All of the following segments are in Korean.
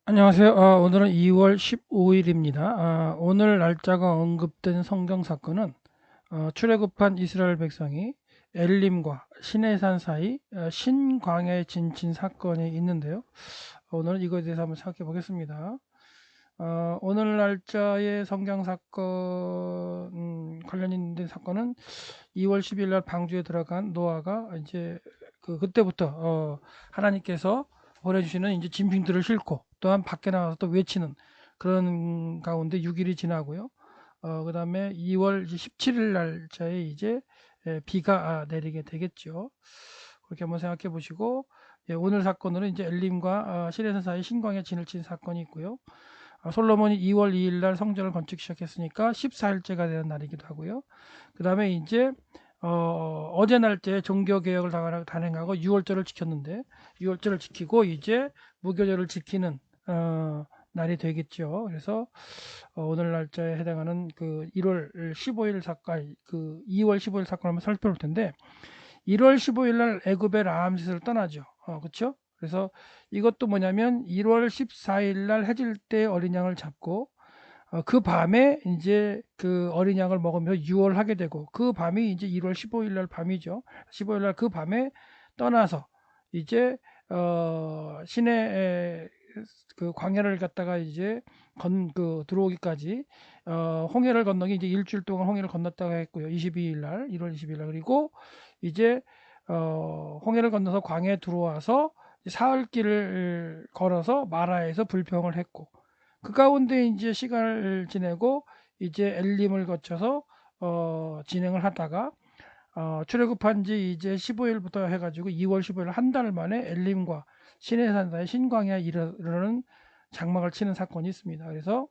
안녕하세요. 오늘은 2월 15일입니다. 오늘 날짜가 언급된 성경 사건은 출애굽한 이스라엘 백성이 엘림과 시내산 사이 신광야에 진친 사건이 있는데요. 오늘은 이거에 대해서 한번 생각해 보겠습니다. 오늘 날짜의 성경 사건 관련 있는 사건은 2월 10일 날 방주에 들어간 노아가 이제 그때부터 하나님께서 보내주시는 이제 짐승들을 싣고 또한 밖에 나가서 또 외치는 그런 가운데 6일이 지나고요. 그다음에 2월 17일 날짜에 이제 비가 내리게 되겠죠. 그렇게 한번 생각해 보시고, 예, 오늘 사건으로 이제 엘림과 시내산 사이 신광야 진을 친 사건이 있고요. 솔로몬이 2월 2일 날 성전을 건축 시작했으니까 14일째가 되는 날이기도 하고요. 그 다음에 이제 어제 날짜에 종교개혁을 단행하고 6월절을 지켰는데 6월절을 지키고 이제 무교절을 지키는 날이 되겠죠. 그래서 오늘 날짜에 해당하는 그 1월 15일 사건, 그 2월 15일 사건을 한번 살펴볼 텐데 1월 15일 날 애굽의 라암셋을 떠나죠. 그렇죠? 그래서 이것도 뭐냐면 1월 14일 날 해질 때 어린 양을 잡고 그 밤에 이제 그 어린 양을 먹으면서 유월하게 되고 그 밤이 이제 1월 15일 날 밤이죠. 15일 날 그 밤에 떠나서 이제 시내 그 광야를 갔다가 이제 들어오기까지 홍해를 건너기 이제 일주일 동안 홍해를 건넜다가 했고요. 22일 날 1월 20일 날 그리고 이제 홍해를 건너서 광야에 들어와서 사흘 길을 걸어서 마라에서 불평을 했고 그 가운데 이제 시간을 지내고 이제 엘림을 거쳐서 진행을 하다가 출애굽한 지 이제 15일부터 해가지고 2월 15일 한 달 만에 엘림과 시내산사의 신광야에 이르는 장막을 치는 사건이 있습니다. 그래서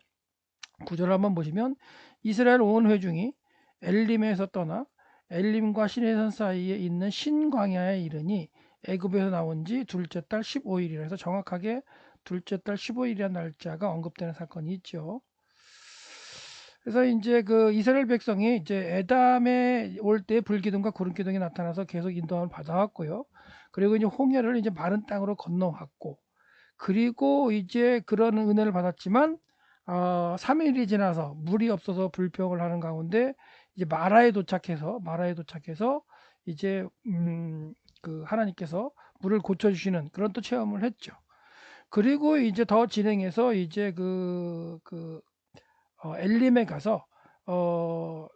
구절을 한번 보시면 이스라엘 온 회중이 엘림에서 떠나 엘림과 시내산 사이에 있는 신광야에 이르니 애굽에서 나온 지 둘째 달 15일이라 해서 정확하게 둘째 달 15일이라는 날짜가 언급되는 사건이 있죠. 그래서 이제 그 이스라엘 백성이 이제 에담에 올 때 불기둥과 구름기둥이 나타나서 계속 인도함을 받아왔고요. 그리고 이제 홍해를 이제 마른 땅으로 건너왔고, 그리고 이제 그런 은혜를 받았지만 3일이 지나서 물이 없어서 불평을 하는 가운데 이제 마라에 도착해서 이제 그 하나님께서 물을 고쳐 주시는 그런 또 체험을 했죠. 그리고 이제 더 진행해서 이제 엘림에 가서 어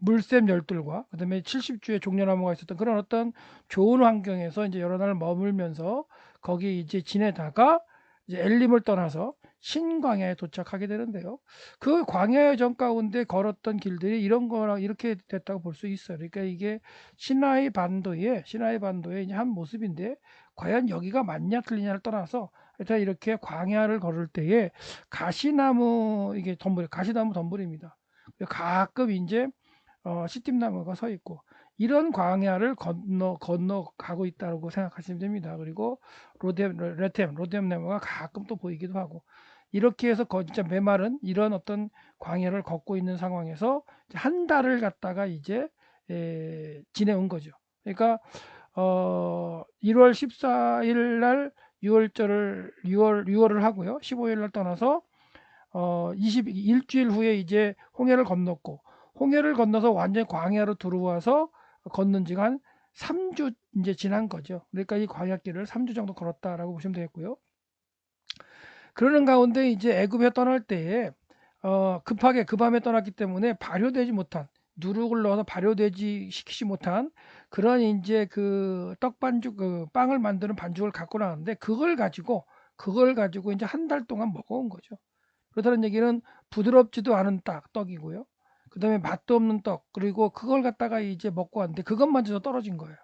물샘 열들과 그다음에 70주의 종려나무가 있었던 그런 어떤 좋은 환경에서 이제 여러 날 머물면서 거기 이제 지내다가 이제 엘림을 떠나서 신광야에 도착하게 되는데요. 그 광야의 전 가운데 걸었던 길들이 이런 거랑 이렇게 됐다고 볼 수 있어요. 그러니까 이게 시나이 반도의 이제 한 모습인데 과연 여기가 맞냐 틀리냐를 떠나서 일단 이렇게 광야를 걸을 때에 가시나무 이게 덤불 가시나무 덤불입니다. 가끔 이제 시tim나무가 서 있고 이런 광야를 건너 가고 있다고 생각하시면 됩니다. 그리고 로뎀 나무가 가끔 또 보이기도 하고 이렇게 해서 진짜 메마른 이런 어떤 광야를 걷고 있는 상황에서 한 달을 갔다가 이제 지내온 거죠. 그러니까 1월 14일 날 6월을 하고요. 15일 날 떠나서 일주일 후에 이제 홍해를 건넜고 홍해를 건너서 완전히 광야로 들어와서 걷는 지가 한 3주 이제 지난 거죠. 그러니까 이 광야길을 3주 정도 걸었다라고 보시면 되겠고요. 그러는 가운데 이제 애굽에 떠날 때에 급하게 그 밤에 떠났기 때문에 발효되지 못한 누룩을 넣어서 발효되지 시키지 못한 그런 이제 그 떡반죽 그 빵을 만드는 반죽을 갖고 나왔는데 그걸 가지고 이제 한 달 동안 먹어온 거죠. 그렇다는 얘기는 부드럽지도 않은 떡이고요. 그다음에 맛도 없는 떡 그리고 그걸 갖다가 이제 먹고 왔는데 그것마저도 떨어진 거예요.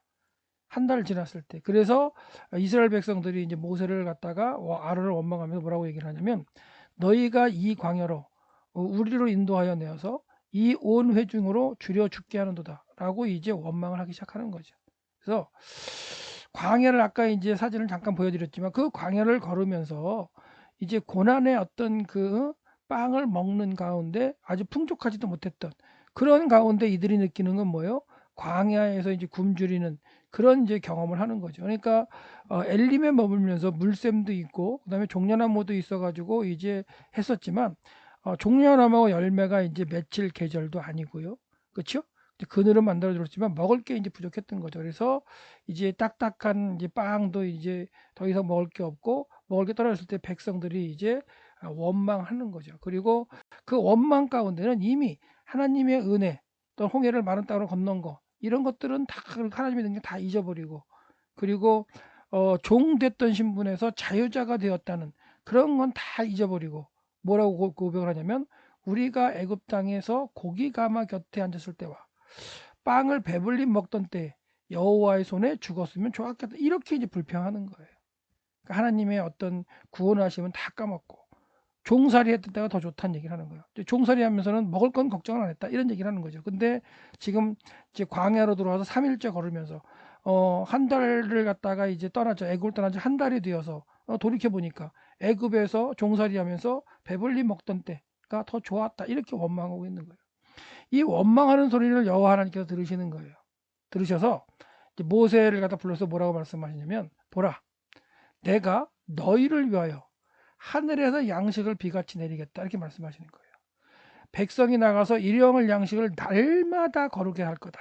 한 달 지났을 때. 그래서 이스라엘 백성들이 이제 모세를 갖다가 아론을 원망하면서 뭐라고 얘기를 하냐면 너희가 이 광야로 우리로 인도하여 내어서 이 온 회중으로 줄여 죽게 하는도다라고 이제 원망을 하기 시작하는 거죠. 그래서 광야를 아까 이제 사진을 잠깐 보여드렸지만 그 광야를 걸으면서 이제 고난의 어떤 그 빵을 먹는 가운데 아주 풍족하지도 못했던 그런 가운데 이들이 느끼는 건 뭐예요? 광야에서 이제 굶주리는 그런 이제 경험을 하는 거죠. 그러니까 엘림에 머물면서 물샘도 있고 그다음에 종려나무도 있어가지고 이제 했었지만 종려나무 열매가 이제 맺힐 계절도 아니고요, 그렇죠? 그늘은 만들어 줬지만 먹을 게 이제 부족했던 거죠. 그래서 이제 딱딱한 이제 빵도 이제 더 이상 먹을 게 없고 먹을 게 떨어졌을 때 백성들이 이제 원망하는 거죠. 그리고 그 원망 가운데는 이미 하나님의 은혜 또 홍해를 마른 땅으로 건넌 거 이런 것들은 다 하나님의 능력 다 잊어버리고 그리고 종 됐던 신분에서 자유자가 되었다는 그런 건 다 잊어버리고 뭐라고 고백을 하냐면 우리가 애굽 땅에서 고기 가마 곁에 앉았을 때와 빵을 배불리 먹던 때 여호와의 손에 죽었으면 좋았겠다 이렇게 이제 불평하는 거예요. 그러니까 하나님의 어떤 구원하심은 다 까먹고 종살이 했던 때가 더 좋다는 얘기를 하는 거예요. 종살이 하면서는 먹을 건 걱정을 안 했다 이런 얘기를 하는 거죠. 근데 지금 이제 광야로 들어와서 3일째 걸으면서 한 달을 갔다가 이제 떠나죠. 애굽을 떠난 지 한 달이 되어서 돌이켜 보니까 애굽에서 종살이 하면서 배불리 먹던 때가 더 좋았다 이렇게 원망하고 있는 거예요. 이 원망하는 소리를 여호와 하나님께서 들으시는 거예요. 들으셔서 이제 모세를 갖다 불러서 뭐라고 말씀하시냐면 보라 내가 너희를 위하여 하늘에서 양식을 비같이 내리겠다 이렇게 말씀하시는 거예요. 백성이 나가서 일용할 양식을 날마다 거르게 할 거다.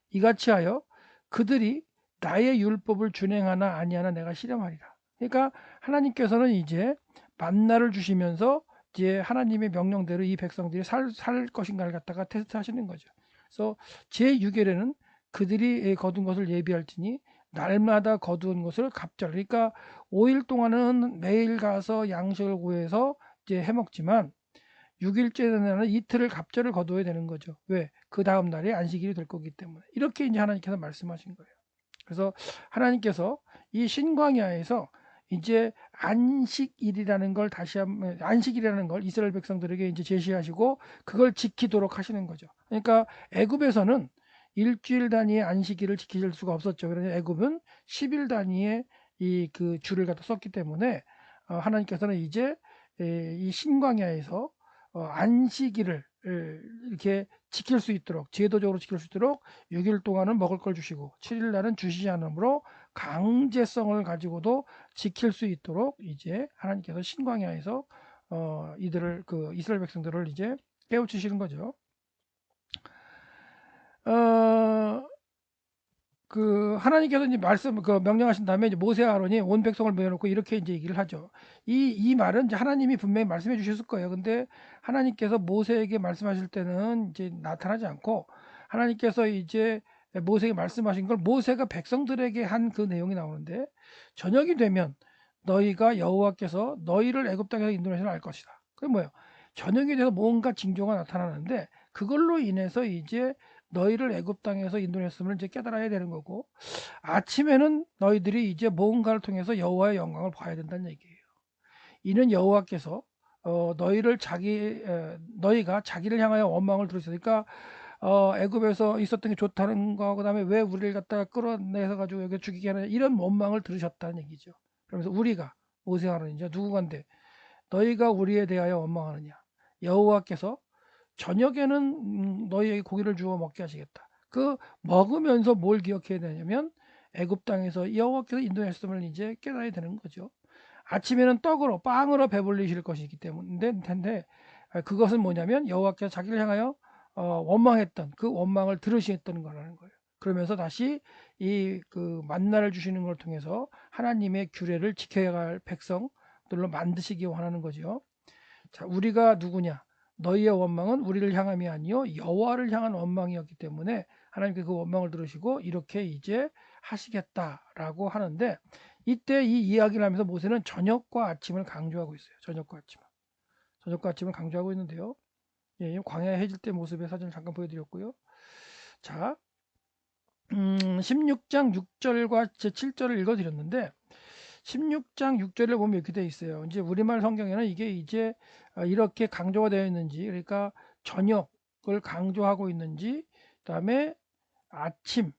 이같이 하여 그들이 나의 율법을 준행하나 아니하나 내가 실험하리라. 그러니까 하나님께서는 이제 만나를 주시면서 이제 하나님의 명령대로 이 백성들이 살 것인가를 갖다가 테스트하시는 거죠. 그래서 제6일에는 그들이 거둔 것을 예비할지니 날마다 거두은 것을 갑절. 그러니까 5일 동안은 매일 가서 양식을 구해서 이제 해먹지만 6일째 되는 이틀을 갑절을 거둬야 되는 거죠. 왜? 그 다음 날이 안식일이 될 거기 때문에. 이렇게 이제 하나님께서 말씀하신 거예요. 그래서 하나님께서 이 신광야에서 이제 안식일이라는 걸 다시 한번 안식일이라는 걸 이스라엘 백성들에게 이제 제시하시고 그걸 지키도록 하시는 거죠. 그러니까 애굽에서는 일주일 단위의 안식일을 지킬 수가 없었죠. 그러니 애굽은 10일 단위의 이 그 줄을 갖다 썼기 때문에 하나님께서는 이제 이 신광야에서 안식일을 이렇게 지킬 수 있도록 제도적으로 지킬 수 있도록 6일 동안은 먹을 걸 주시고 7일 날은 주시지 않으므로 강제성을 가지고도 지킬 수 있도록 이제 하나님께서 신광야에서 이들을 그 이스라엘 백성들을 이제 깨우치시는 거죠. 어, 그 하나님께서 이제 말씀 그 명령하신 다음에 이제 모세와 아론이 온 백성을 모여놓고 이렇게 이제 얘기를 하죠. 이 말은 이제 하나님이 분명히 말씀해 주셨을 거예요. 근데 하나님께서 모세에게 말씀하실 때는 이제 나타나지 않고 하나님께서 이제 모세에게 말씀하신 걸 모세가 백성들에게 한 그 내용이 나오는데 저녁이 되면 너희가 여호와께서 너희를 애굽 땅에서 인도하시는 알 것이다. 그게 뭐예요? 저녁이 돼서 뭔가 징조가 나타나는데 그걸로 인해서 이제 너희를 애굽 땅에서 인도했음을 이제 깨달아야 되는 거고 아침에는 너희들이 이제 뭔가를 통해서 여호와의 영광을 봐야 된다는 얘기예요. 이는 여호와께서 너희를 너희가 자기를 향하여 원망을 들으셨으니까 애굽에서 있었던 게 좋다는 거 그다음에 왜 우리를 갖다가 끌어내서 가지고 여기 죽이게 하느냐 이런 원망을 들으셨다는 얘기죠. 그러면서 우리가 모세하는 이제 누구간데 너희가 우리에 대하여 원망하느냐 여호와께서 저녁에는 너희에게 고기를 주어 먹게 하시겠다. 그 먹으면서 뭘 기억해야 되냐면 애굽 땅에서 여호와께서 인도했음을 이제 깨달아야 되는 거죠. 아침에는 떡으로 빵으로 배불리실 것이기 때문에 텐데 그것은 뭐냐면 여호와께서 자기를 향하여 원망했던 그 원망을 들으시겠다는 거라는 거예요. 그러면서 다시 이 그 만나를 주시는 걸 통해서 하나님의 규례를 지켜야 할 백성들로 만드시기 원하는 거죠. 자, 우리가 누구냐? 너희의 원망은 우리를 향함이 아니요 여호와를 향한 원망이었기 때문에 하나님께 그 원망을 들으시고 이렇게 이제 하시겠다라고 하는데 이때 이 이야기를 하면서 모세는 저녁과 아침을 강조하고 있어요. 저녁과 아침을 강조하고 있는데요. 예, 광야 해질 때 모습의 사진을 잠깐 보여드렸고요. 자, 16장 6절과 7절을 읽어드렸는데 16장 6절에 보면 이렇게 되어 있어요. 이제 우리말 성경에는 이게 이제 이렇게 강조가 되어 있는지, 그러니까 저녁을 강조하고 있는지, 그다음에 아침,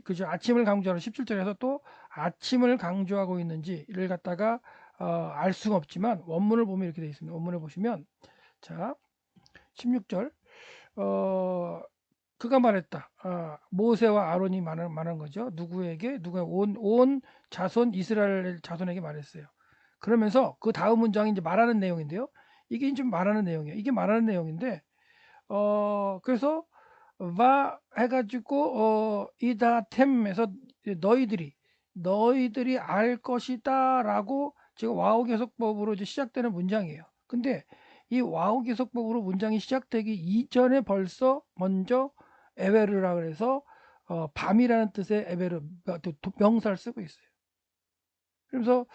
그죠? 아침을 강조하는 17절에서 또 아침을 강조하고 있는지를 갖다가 알 수가 없지만 원문을 보면 이렇게 되어 있습니다. 원문을 보시면 자, 16절 그가 말했다. 모세와 아론이 말한 거죠. 누구에게? 누가 온 자손 이스라엘 자손에게 말했어요. 그러면서 그 다음 문장이 이제 말하는 내용인데요. 이게 좀 말하는 내용이에요. 이게 말하는 내용인데 그래서 va 해가지고 이다템에서 너희들이 알 것이다라고 지금 와우 계속법으로 이제 시작되는 문장이에요. 근데 이 와우 계속법으로 문장이 시작되기 이전에 벌써 먼저 에베르라 그래서 밤이라는 뜻의 에베르 명사를 쓰고 있어요. 그래서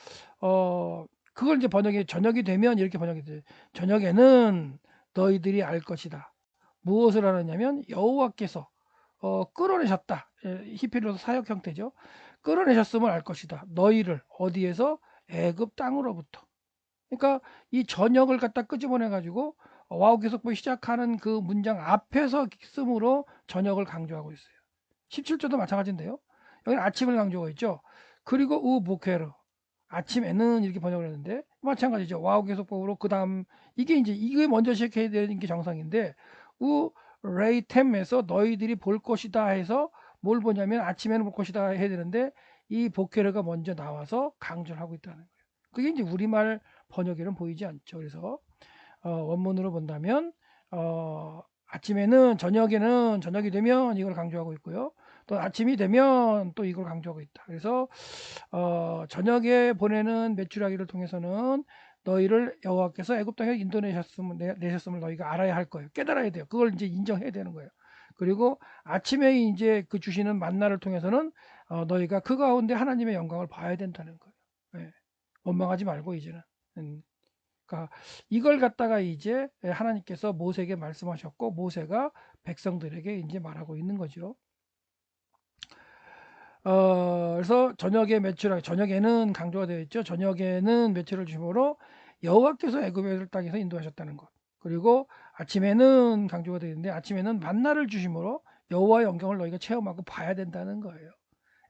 그걸 이제 번역이 저녁이 되면 이렇게 번역이 돼요. 저녁에는 너희들이 알 것이다. 무엇을 알았냐면 여호와께서 끌어내셨다. 히브리어로 사역 형태죠. 끌어내셨음을 알 것이다. 너희를 어디에서? 애굽 땅으로부터. 그러니까 이 저녁을 갖다 끄집어내 가지고 와우 계속부 시작하는 그 문장 앞에서 쓰므로 저녁을 강조하고 있어요. 17절도 마찬가지인데요. 여기는 아침을 강조하고 있죠. 그리고 우 보케르 아침에는 이렇게 번역을 했는데 마찬가지죠. 와우 계속법으로 그다음 이게 먼저 시작해야 되는 게 정상인데 우 레이템에서 너희들이 볼 것이다 해서 뭘 보냐면 아침에는 볼 것이다 해야 되는데 이 보케르가 먼저 나와서 강조를 하고 있다는 거예요. 그게 이제 우리말 번역에는 보이지 않죠. 그래서 원문으로 본다면 아침에는 저녁이 되면 이걸 강조하고 있고요. 또 아침이 되면 또 이걸 강조하고 있다. 그래서 저녁에 보내는 메추라기를 통해서는 너희를 여호와께서 애굽 땅에 내셨음을 너희가 알아야 할 거예요. 깨달아야 돼요. 그걸 이제 인정해야 되는 거예요. 그리고 아침에 이제 그 주시는 만나를 통해서는 너희가 그 가운데 하나님의 영광을 봐야 된다는 거예요. 네. 원망하지 말고 이제는. 그러니까 이걸 갖다가 이제 하나님께서 모세에게 말씀하셨고 모세가 백성들에게 이제 말하고 있는 거죠. 그래서 저녁에는 강조가 되어 있죠. 저녁에는 며칠을 주심으로 여호와께서 애굽의 땅에서 인도하셨다는 것. 그리고 아침에는 강조가 되어 있는데 아침에는 만나를 주심으로 여호와의 영광을 너희가 체험하고 봐야 된다는 거예요.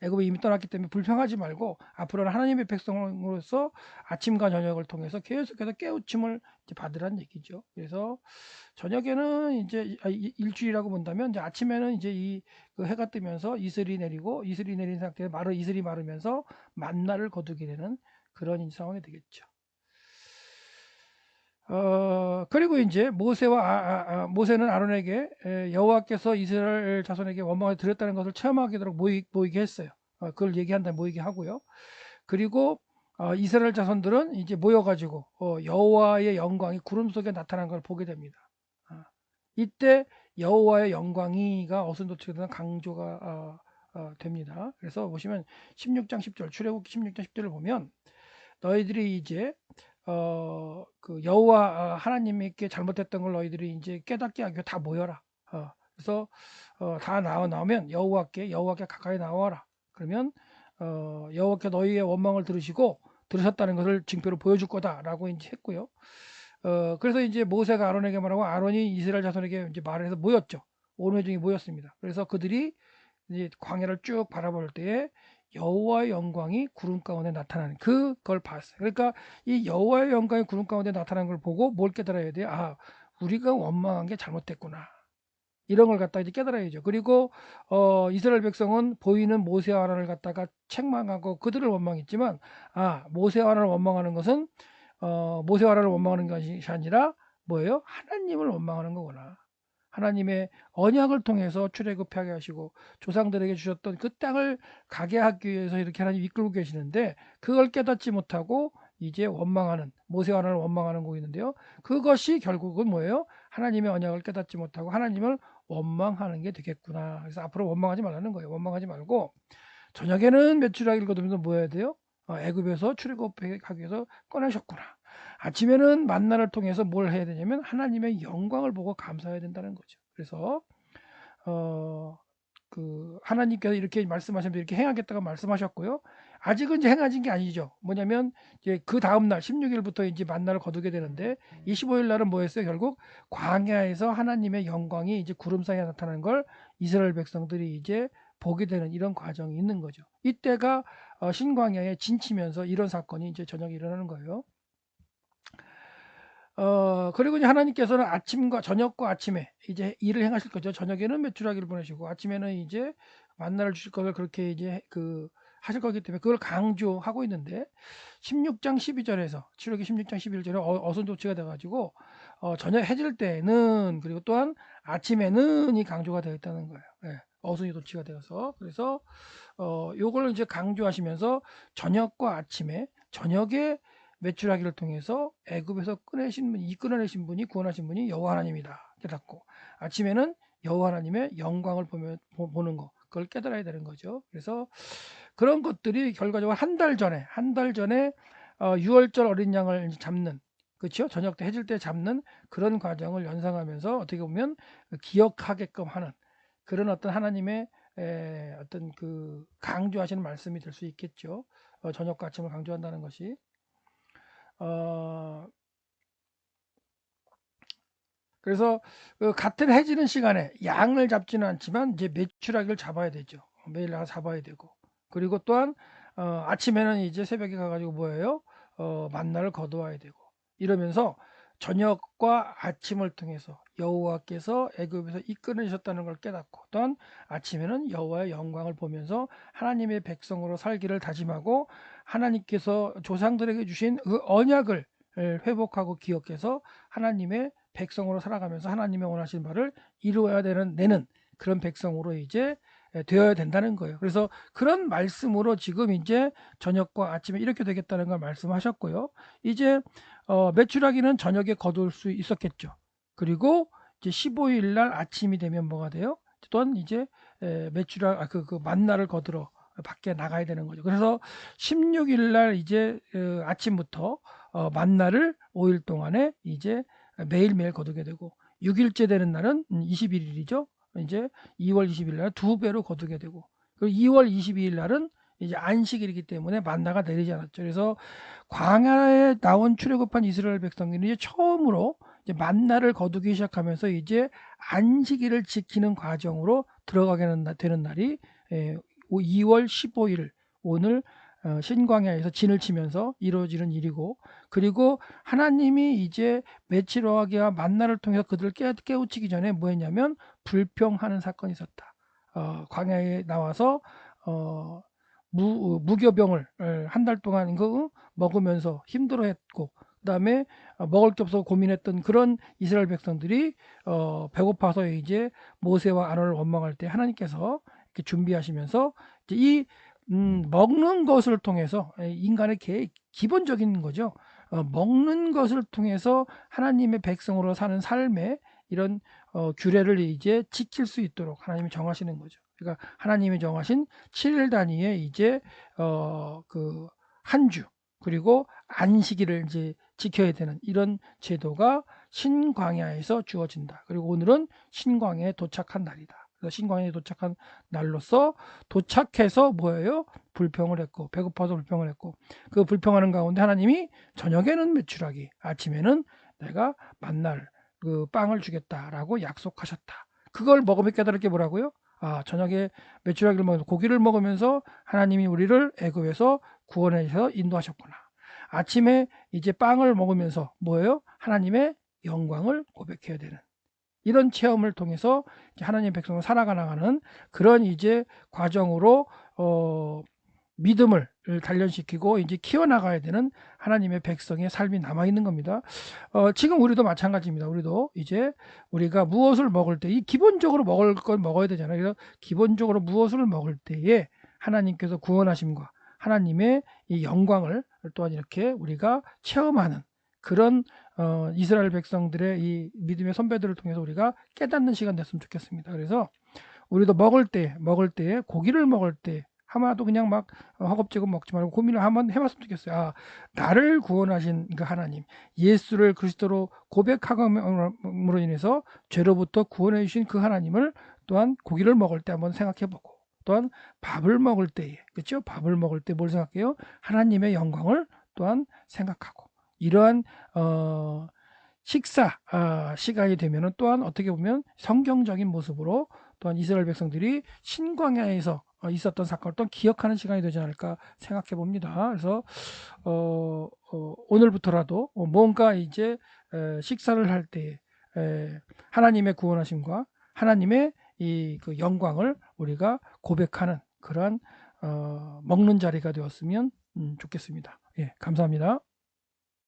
애굽에 이미 떠났기 때문에 불평하지 말고 앞으로는 하나님의 백성으로서 아침과 저녁을 통해서 계속해서 깨우침을 받으라는 얘기죠. 그래서 저녁에는 이제 일주일이라고 본다면 이제 아침에는 이제 그 해가 뜨면서 이슬이 내린 상태에 이슬이 마르면서 만나를 거두게 되는 그런 상황이 되겠죠. 그리고 이제 모세는 아론에게 여호와께서 이스라엘 자손에게 원망을 드렸다는 것을 체험하게 되도록 모이게 했어요. 그걸 얘기한다 모이게 하고요. 그리고 이스라엘 자손들은 이제 모여가지고 여호와의 영광이 구름 속에 나타난 걸 보게 됩니다. 이때 여호와의 영광이가 어순도치게 되는 강조가 됩니다. 그래서 보시면 16장 10절 출애굽기 16장 10절을 보면 너희들이 이제 그 여호와 하나님께 잘못했던 걸 너희들이 이제 깨닫게 하기 위해 다 모여라. 그래서 다 나오면 여호와께 가까이 나와라. 그러면 여호와께 너희의 원망을 들으셨다는 것을 징표로 보여줄 거다라고 이제 했고요. 그래서 이제 모세가 아론에게 말하고 아론이 이스라엘 자손에게 이제 말을 해서 모였죠. 온 회중이 모였습니다. 그래서 그들이 이제 광야를 쭉 바라볼 때에 여호와의 영광이 구름 가운데 나타나는 그걸 봤어요. 그러니까 이 여호와의 영광이 구름 가운데 나타나는 걸 보고 뭘 깨달아야 돼요? 우리가 원망한 게 잘못됐구나. 이런 걸 갖다가 이제 깨달아야죠. 그리고 이스라엘 백성은 보이는 모세와 아론을 갖다가 책망하고 그들을 원망했지만 모세와 아론을 원망하는 것은 모세와 아론을 원망하는 것이 아니라 뭐예요? 하나님을 원망하는 거구나. 하나님의 언약을 통해서 출애굽하게 하시고 조상들에게 주셨던 그 땅을 가게 하기 위해서 이렇게 하나님 이끌고 계시는데 그걸 깨닫지 못하고 이제 모세와 아론을 원망하는 거 있는데요. 그것이 결국은 뭐예요? 하나님의 언약을 깨닫지 못하고 하나님을 원망하는 게 되겠구나. 그래서 앞으로 원망하지 말라는 거예요. 원망하지 말고 저녁에는 메추라기를 거두면서 뭐 해야 돼요? 애굽에서 출애굽하기 위해서 꺼내셨구나. 아침에는 만나를 통해서 뭘 해야 되냐면 하나님의 영광을 보고 감사해야 된다는 거죠. 그래서 하나님께서 이렇게 말씀하시면서 이렇게 행하겠다고 말씀하셨고요. 아직은 이제 행하신 게 아니죠. 뭐냐면 이제 그 다음 날 16일부터 이제 만나를 거두게 되는데 25일 날은 뭐였어요? 결국 광야에서 하나님의 영광이 이제 구름 사이에 나타나는 걸 이스라엘 백성들이 이제 보게 되는 이런 과정이 있는 거죠. 이때가 신광야에 진치면서 이런 사건이 이제 저녁에 일어나는 거예요. 그리고 이제 하나님께서는 아침과 저녁과 아침에 이제 일을 행하실 거죠. 저녁에는 메추라기를 보내시고 아침에는 이제 만나를 주실 것을 그렇게 이제 하실 거기 때문에 그걸 강조하고 있는데 16장 12절에서 출애굽기 16장 11절에 어선 조치가 돼 가지고 저녁 해질 때는 그리고 또한 아침에는 이 강조가 되어 있다는 거예요. 예. 어선이 도치가 되어서 그래서 요걸 이제 강조하시면서 저녁과 아침에 저녁에 메추라기를 통해서 애굽에서 이끌어내신 분이 구원하신 분이 여호와 하나님이다 깨닫고 아침에는 여호와 하나님의 영광을 보는 거 그걸 깨달아야 되는 거죠. 그래서 그런 것들이 결과적으로 한 달 전에 유월절 어린 양을 잡는 그렇죠? 저녁 때 해질 때 잡는 그런 과정을 연상하면서 어떻게 보면 기억하게끔 하는 그런 어떤 하나님의 어떤 강조하시는 말씀이 될 수 있겠죠. 저녁과 아침을 강조한다는 것이 어, 그래서 같은 해지는 시간에 양을 잡지는 않지만 이제 메추라기를 잡아야 되죠. 매일 나가 잡아야 되고 그리고 또한 아침에는 이제 새벽에 가가지고 뭐예요? 만나를 거두어야 되고 이러면서 저녁과 아침을 통해서 여호와께서 애굽에서 이끌어내셨다는 걸 깨닫고 또한 아침에는 여호와의 영광을 보면서 하나님의 백성으로 살기를 다짐하고 하나님께서 조상들에게 주신 그 언약을 회복하고 기억해서 하나님의 백성으로 살아가면서 하나님의 원하신 바를 이루어야 되는 그런 백성으로 이제 되어야 된다는 거예요. 그래서 그런 말씀으로 지금 이제 저녁과 아침에 이렇게 되겠다는 걸 말씀하셨고요. 이제 메추라기는 저녁에 거둘 수 있었겠죠. 그리고 이제 15일 날 아침이 되면 뭐가 돼요? 또한 이제 그 만나를 거두러 밖에 나가야 되는 거죠. 그래서 16일 날 이제 아침부터 만나를 5일 동안에 이제 매일매일 거두게 되고 6일째 되는 날은 21일이죠. 이제 2월 20일 날 두 배로 거두게 되고 그리고 2월 22일 날은 이제 안식일이기 때문에 만나가 내리지 않았죠. 그래서 광야에 나온 출애굽한 이스라엘 백성들이 이제 처음으로 이제 만나를 거두기 시작하면서 이제 안식일을 지키는 과정으로 들어가게 되는 날이 2월 15일 오늘 신광야에서 진을 치면서 이루어지는 일이고 그리고 하나님이 이제 메추라기와 만나를 통해서 그들을 깨우치기 전에 뭐 했냐면 불평하는 사건이 있었다. 광야에 나와서 무교병을 한 달 동안 먹으면서 힘들어했고 그다음에 먹을 게 없어서 고민했던 그런 이스라엘 백성들이 배고파서 이제 모세와 아론을 원망할 때 하나님께서 이렇게 준비하시면서 이제 이 먹는 것을 통해서 인간의 기본적인 거죠. 먹는 것을 통해서 하나님의 백성으로 사는 삶의 이런 규례를 이제 지킬 수 있도록 하나님이 정하시는 거죠. 그러니까 하나님이 정하신 7일 단위의 이제 한 주 그리고 안식일을 이제 지켜야 되는 이런 제도가 신광야에서 주어진다. 그리고 오늘은 신광야에 도착한 날이다. 그래서 신광야에 도착한 날로서 도착해서 뭐예요? 불평을 했고 배고파서 불평을 했고 그 불평하는 가운데 하나님이 저녁에는 메추라기 아침에는 내가 만날 그 빵을 주겠다라고 약속하셨다. 그걸 먹으면 깨달을 게 뭐라고요? 저녁에 메추라기를 먹으면서 고기를 먹으면서 하나님이 우리를 애굽에서 구원해서 인도하셨구나. 아침에 이제 빵을 먹으면서 뭐예요? 하나님의 영광을 고백해야 되는 이런 체험을 통해서 하나님 백성을 살아가 나가는 그런 이제 과정으로 믿음을 단련시키고 이제 키워나가야 되는 하나님의 백성의 삶이 남아 있는 겁니다. 지금 우리도 마찬가지입니다. 우리도 이제 우리가 무엇을 먹을 때 이 기본적으로 먹을 걸 먹어야 되잖아요. 그래서 기본적으로 무엇을 먹을 때에 하나님께서 구원하심과 하나님의 이 영광을 또한 이렇게 우리가 체험하는 그런 이스라엘 백성들의 이 믿음의 선배들을 통해서 우리가 깨닫는 시간 됐으면 좋겠습니다. 그래서 우리도 먹을 때에 고기를 먹을 때 하나도 그냥 막 허겁지겁 먹지 말고 고민을 한번 해봤으면 좋겠어요. 나를 구원하신 그 하나님, 예수를 그리스도로 고백함으로 인해서 죄로부터 구원해 주신 그 하나님을 또한 고기를 먹을 때 한번 생각해보고 또한 밥을 먹을 때에 그렇죠? 밥을 먹을 때 뭘 생각해요? 하나님의 영광을 또한 생각하고 이러한 식사 시간이 되면은 또한 어떻게 보면 성경적인 모습으로 또한 이스라엘 백성들이 신광야에서 있었던 사건을 또 기억하는 시간이 되지 않을까 생각해 봅니다. 그래서 오늘부터라도 뭔가 이제 식사를 할 때 하나님의 구원하심과 하나님의 그 영광을 우리가 고백하는 그러한 먹는 자리가 되었으면 좋겠습니다. 예, 감사합니다.